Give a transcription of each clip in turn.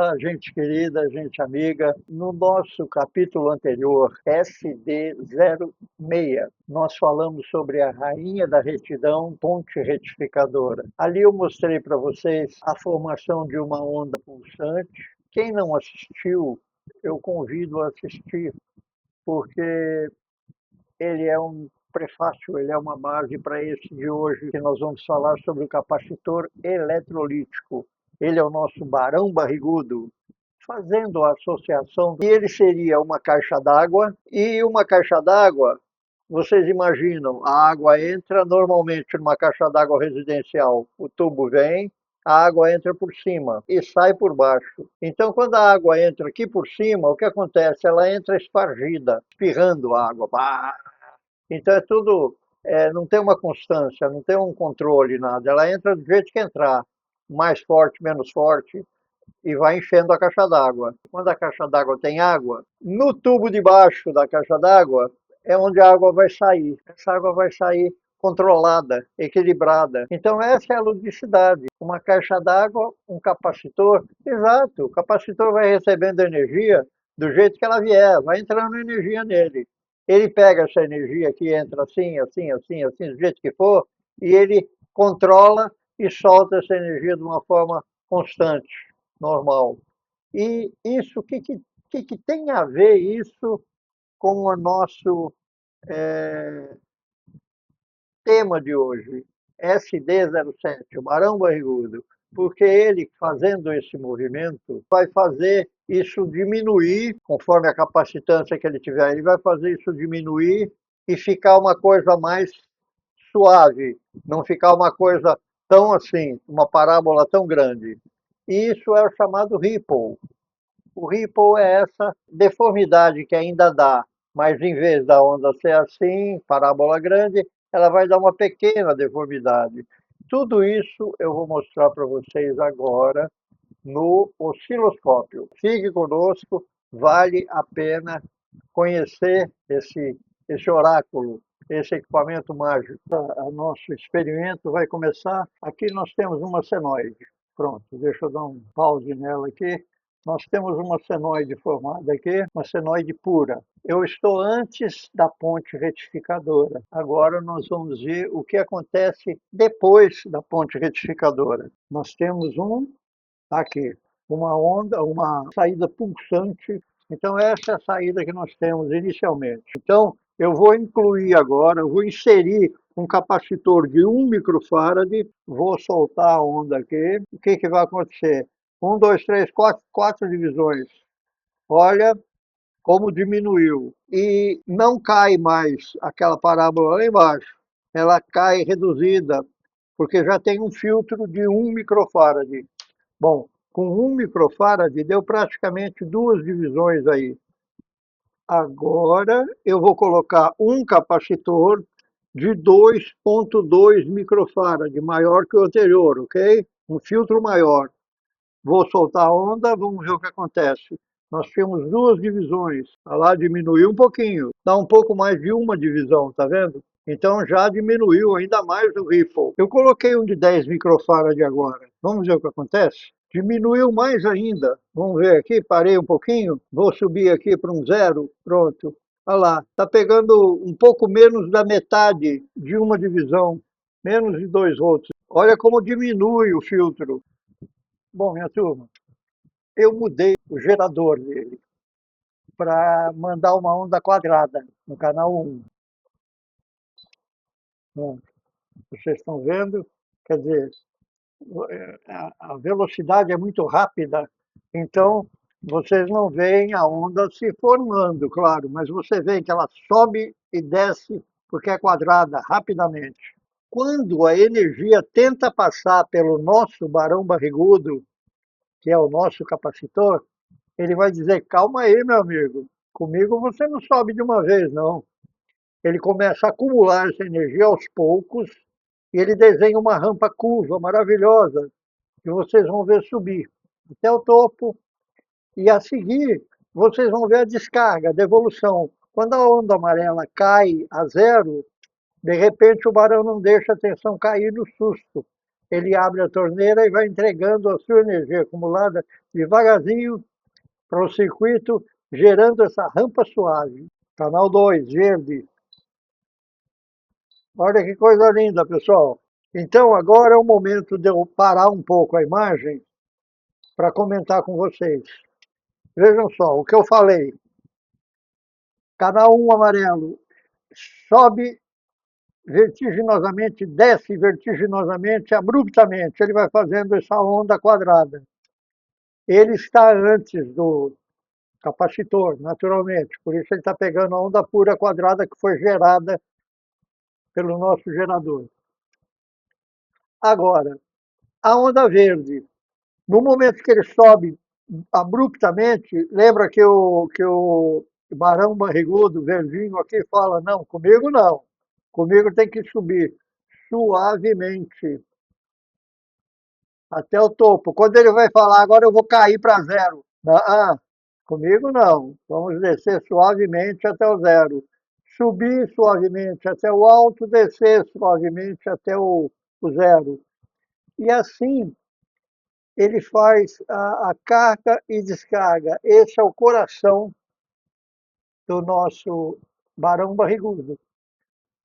Olá, gente querida, gente amiga. No nosso capítulo anterior, SD06, nós falamos sobre a rainha da retidão, ponte retificadora. Ali eu mostrei para vocês a formação de uma onda pulsante. Quem não assistiu, eu convido a assistir, porque ele é um prefácio, ele é uma base para esse de hoje, que nós vamos falar sobre o capacitor eletrolítico. Ele é o nosso barão barrigudo, fazendo a associação. E ele seria uma caixa d'água, e uma caixa d'água, vocês imaginam, a água entra normalmente numa caixa d'água residencial, o tubo vem, a água entra por cima e sai por baixo. Então, quando a água entra aqui por cima, o que acontece? Ela entra espargida, espirrando água. Então é tudo, não tem uma constância, não tem um controle, nada. Ela entra do jeito que entrar, mais forte, menos forte, e vai enchendo a caixa d'água. Quando a caixa d'água tem água, no tubo de baixo da caixa d'água é onde a água vai sair. Essa água vai sair controlada, equilibrada. Então essa é a ludicidade. Uma caixa d'água, um capacitor, exato, o capacitor vai recebendo energia do jeito que ela vier, vai entrando energia nele. Ele pega essa energia que entra assim, assim, assim, assim, do jeito que for, e ele controla e solta essa energia de uma forma constante, normal. E isso, o que tem a ver isso com o nosso tema de hoje, SD07, o Barão Barrigudo? Porque ele, fazendo esse movimento, vai fazer isso diminuir, conforme a capacitância que ele tiver, ele vai fazer isso diminuir e ficar uma coisa mais suave, não ficar uma coisa tão assim, uma parábola tão grande. E isso é o chamado ripple. O ripple é essa deformidade que ainda dá, mas em vez da onda ser assim, parábola grande, ela vai dar uma pequena deformidade. Tudo isso eu vou mostrar para vocês agora no osciloscópio. Fique conosco, vale a pena conhecer esse oráculo, esse equipamento mágico. O nosso experimento vai começar. Aqui nós temos uma senoide. Pronto, deixa eu dar um pause nela aqui. Nós temos uma senoide formada aqui, uma senoide pura. Eu estou antes da ponte retificadora. Agora nós vamos ver o que acontece depois da ponte retificadora. Nós temos aqui, uma onda, uma saída pulsante. Então essa é a saída que nós temos inicialmente. Então eu vou incluir agora, eu vou inserir um capacitor de 1 microfarad, vou soltar a onda aqui. O que que vai acontecer? 1, 2, 3, 4, 4 divisões. Olha como diminuiu. E não cai mais aquela parábola lá embaixo. Ela cai reduzida, porque já tem um filtro de 1 microfarad. Bom, com 1 microfarad deu praticamente 2 divisões aí. Agora eu vou colocar um capacitor de 2,2 microfarad, maior que o anterior, ok? Um filtro maior. Vou soltar a onda, vamos ver o que acontece. Nós temos 2 divisões. Olha lá, diminuiu um pouquinho. Dá um pouco mais de uma divisão, tá vendo? Então já diminuiu ainda mais o ripple. Eu coloquei um de 10 microfarad agora. Vamos ver o que acontece? Diminuiu mais ainda. Vamos ver aqui, parei um pouquinho. Vou subir aqui para um zero. Pronto. Olha lá, está pegando um pouco menos da metade de uma divisão. Menos de 2 volts. Olha como diminui o filtro. Bom, minha turma, eu mudei o gerador dele para mandar uma onda quadrada no canal 1. Bom, vocês estão vendo? Quer dizer, a velocidade é muito rápida, então vocês não veem a onda se formando, claro, mas você vê que ela sobe e desce porque é quadrada rapidamente. Quando a energia tenta passar pelo nosso barão barrigudo, que é o nosso capacitor, ele vai dizer: calma aí, meu amigo, comigo você não sobe de uma vez, não. Ele começa a acumular essa energia aos poucos e ele desenha uma rampa curva maravilhosa que vocês vão ver subir até o topo, e a seguir vocês vão ver a descarga, a devolução. Quando a onda amarela cai a zero, de repente o barão não deixa a tensão cair no susto. Ele abre a torneira e vai entregando a sua energia acumulada devagarzinho para o circuito, gerando essa rampa suave. Canal 2 verde. Olha que coisa linda, pessoal. Então agora é o momento de eu parar um pouco a imagem para comentar com vocês. Vejam só, o que eu falei. Canal 1 amarelo sobe vertiginosamente, desce vertiginosamente, abruptamente. Ele vai fazendo essa onda quadrada. Ele está antes do capacitor, naturalmente. Por isso ele está pegando a onda pura quadrada que foi gerada pelo nosso gerador. Agora, a onda verde, no momento que ele sobe abruptamente, lembra que o Barão Barrigudo, verdinho aqui, fala, não, comigo não. Comigo tem que subir suavemente até o topo. Quando ele vai falar, agora eu vou cair para zero. Ah, comigo não. Vamos descer suavemente até o zero. Subir suavemente até o alto, descer suavemente até o zero. E assim ele faz a carga e descarga. Esse é o coração do nosso Barão Barrigudo.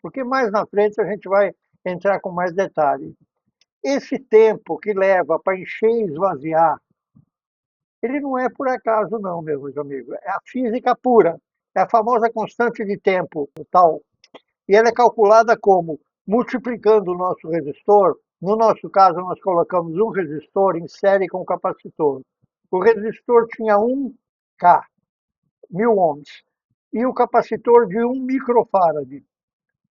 Porque mais na frente a gente vai entrar com mais detalhe. Esse tempo que leva para encher e esvaziar, ele não é por acaso não, meus amigos. É a física pura. É a famosa constante de tempo, tal. E ela é calculada como? Multiplicando o nosso resistor. No nosso caso, nós colocamos um resistor em série com o capacitor. O resistor tinha 1K, 1000 ohms, e o capacitor de 1 microfarad.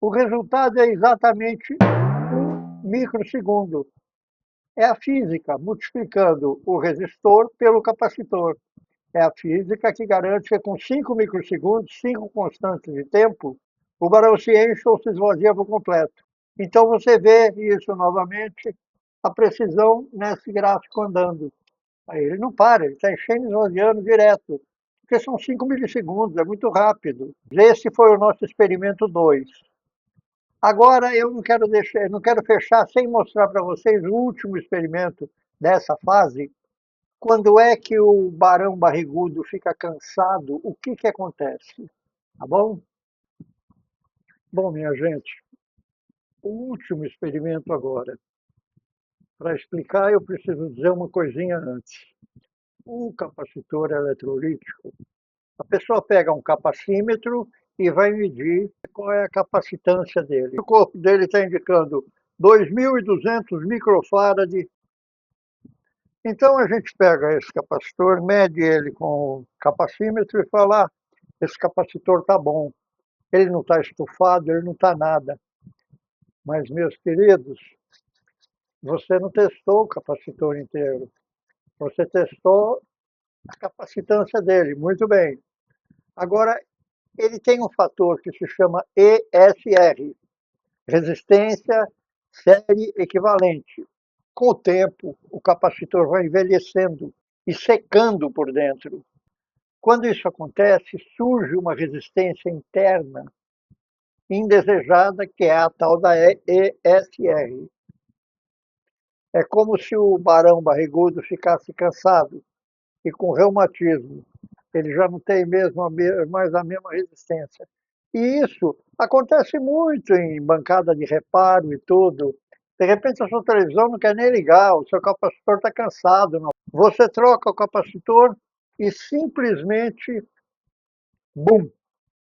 O resultado é exatamente 1 microsegundo. É a física multiplicando o resistor pelo capacitor. É a física que garante que com 5 microsegundos, 5 constantes de tempo, o barão se enche ou se esvazia por completo. Então você vê isso novamente, a precisão nesse gráfico andando. Aí ele não para, ele está enchendo e esvaziando direto, porque são 5 milissegundos, é muito rápido. Esse foi o nosso experimento 2. Agora eu não quero deixar, não quero fechar sem mostrar para vocês o último experimento dessa fase. Quando é que o barão barrigudo fica cansado, o que que acontece? Tá bom? Bom, minha gente, o último experimento agora. Para explicar, eu preciso dizer uma coisinha antes. O capacitor eletrolítico, a pessoa pega um capacímetro e vai medir qual é a capacitância dele. O corpo dele está indicando 2.200 microfarad. Então a gente pega esse capacitor, mede ele com o capacímetro e fala, esse capacitor está bom. Ele não está estufado, ele não está nada. Mas, meus queridos, você não testou o capacitor inteiro. Você testou a capacitância dele, muito bem. Agora, ele tem um fator que se chama ESR, resistência série equivalente. Com o tempo, o capacitor vai envelhecendo e secando por dentro. Quando isso acontece, surge uma resistência interna indesejada, que é a tal da ESR. É como se o barão barrigudo ficasse cansado e com reumatismo. Ele já não tem mesmo mais a mesma resistência. E isso acontece muito em bancada de reparo e tudo. De repente a sua televisão não quer nem ligar, o seu capacitor está cansado. Não. Você troca o capacitor e simplesmente, bum,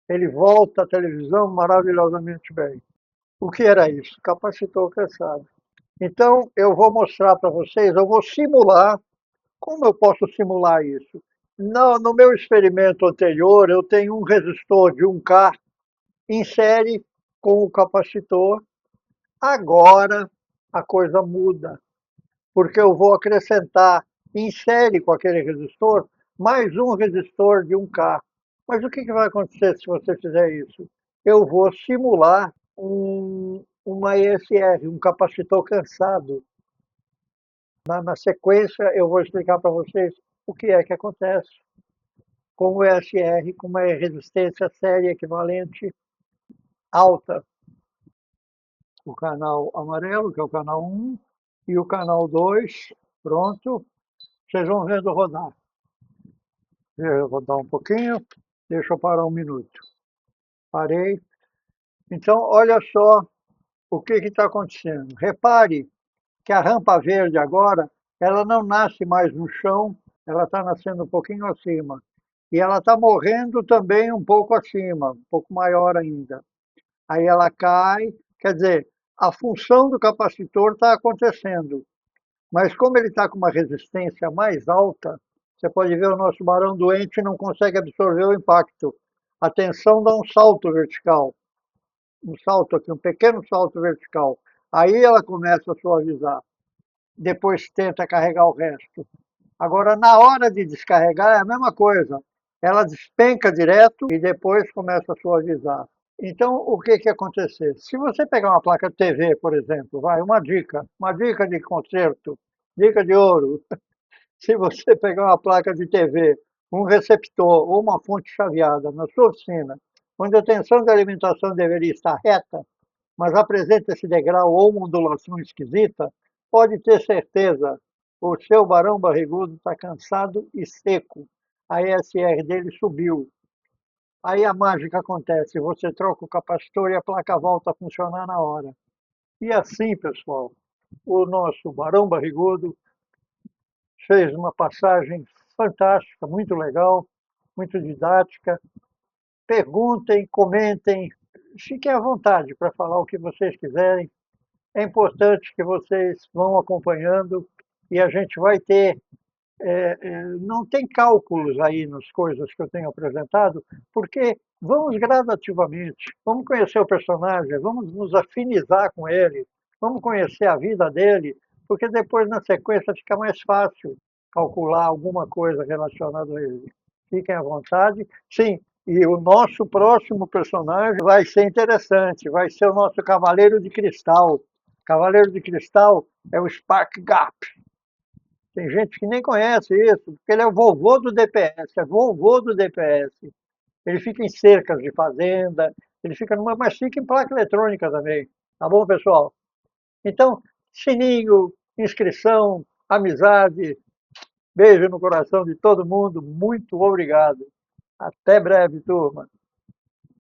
ele volta à televisão maravilhosamente bem. O que era isso? Capacitor cansado. Então, eu vou mostrar para vocês, eu vou simular. Como eu posso simular isso? No meu experimento anterior, eu tenho um resistor de 1K em série com o capacitor. Agora, a coisa muda, porque eu vou acrescentar em série com aquele resistor mais um resistor de 1K. Mas o que vai acontecer se você fizer isso? Eu vou simular uma ESR, um capacitor cansado. Na sequência, eu vou explicar para vocês o que é que acontece com o ESR, com uma resistência séria equivalente alta. O canal amarelo, que é o canal 1, e o canal 2, pronto, vocês vão vendo rodar. Eu vou rodar um pouquinho, deixa eu parar um minuto. Parei. Então, olha só o que está acontecendo. Repare que a rampa verde agora, ela não nasce mais no chão, ela está nascendo um pouquinho acima. E ela está morrendo também um pouco acima, um pouco maior ainda. Aí ela cai, quer dizer, a função do capacitor está acontecendo. Mas como ele está com uma resistência mais alta, você pode ver o nosso barão doente não consegue absorver o impacto. A tensão dá um salto vertical, um salto aqui, um pequeno salto vertical. Aí ela começa a suavizar. Depois tenta carregar o resto. Agora, na hora de descarregar, é a mesma coisa. Ela despenca direto e depois começa a suavizar. Então, o que que acontecer? Se você pegar uma placa de TV, por exemplo, vai, uma dica de conserto, dica de ouro. Se você pegar uma placa de TV, um receptor ou uma fonte chaveada na sua oficina, onde a tensão de alimentação deveria estar reta, mas apresenta esse degrau ou uma ondulação esquisita, pode ter certeza, o seu barão barrigudo está cansado e seco. A ESR dele subiu. Aí a mágica acontece, você troca o capacitor e a placa volta a funcionar na hora. E assim, pessoal, o nosso barão barrigudo fez uma passagem fantástica, muito legal, muito didática. Perguntem, comentem, fiquem à vontade para falar o que vocês quiserem. É importante que vocês vão acompanhando e a gente vai ter. Não tem cálculos aí nas coisas que eu tenho apresentado, porque vamos gradativamente, vamos conhecer o personagem, vamos nos afinizar com ele, vamos conhecer a vida dele, porque depois na sequência fica mais fácil calcular alguma coisa relacionada a ele. Fiquem à vontade. Sim, e o nosso próximo personagem vai ser interessante, vai ser o nosso Cavaleiro de Cristal. Cavaleiro de Cristal é o Spark Gap. Tem gente que nem conhece isso, porque ele é o vovô do DPS, é vovô do DPS. Ele fica em cercas de fazenda, ele fica numa, mas fica em placa eletrônica também. Tá bom, pessoal? Então, sininho, inscrição, amizade, beijo no coração de todo mundo. Muito obrigado. Até breve, turma.